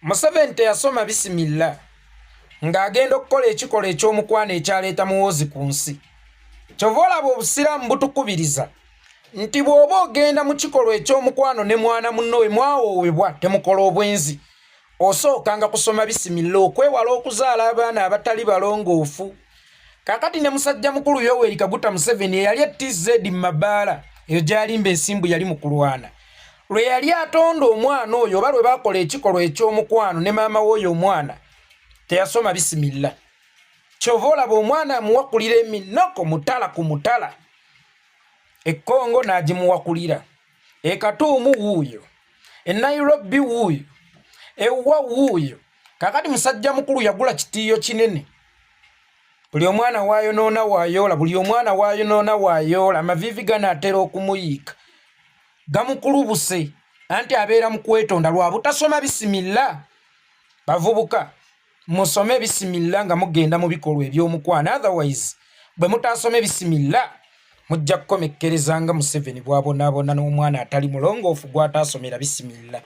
Museveni teyasoma bisimilla ng'agenda okukola ekikolwa eky'omukwano ekyaleeta muwoozi ku nsi. Kyova olaba obusiraamu butukubiriza nti bw'oba ogenda mu kikolwa eky'omukwano ne mwana munno we mwawoowebwa temukola obwenzi, osookanga kusoma bisimilla okwewala okuzaala abaana abatali balongoofu. Kakati ne musajja mukulu Yoweri Kaguta Museveni eyali TZ mu Mabaala eyo gy'alimba ensimbu yali mu kulwana, lwe yali atonda omwana oyo oba lwe baakola ekikolwa eky'omukwano ne maama w'oyo omwana teyasoma bisimilla. Kyova olaba omwana amuwakulira eminoko mutala ku mutala, Ekkongo n'agimuwakulira, e Katuumu wuuyo, e Nairobi wuuyo, ewwa wuuyo. Kakati musajja mukulu yagula kitiiyo kinene, buli omwana waayonoona waayoola, buli omwana waayonoona waayoola, amaviivi ganaatera okumuyiika gamukulubuse anti abeera mu kwetonda lwa butasoma bisimilla. Bavubuka musome bisimilla nga mugenda mu bikolwa eby'omukwano, otherwise bwe mutasome bisimilla mujja kukomekkereza nga Museveni bw'abonaabona n'omwana atali mulongoofu gw'ataasomera bisimilla.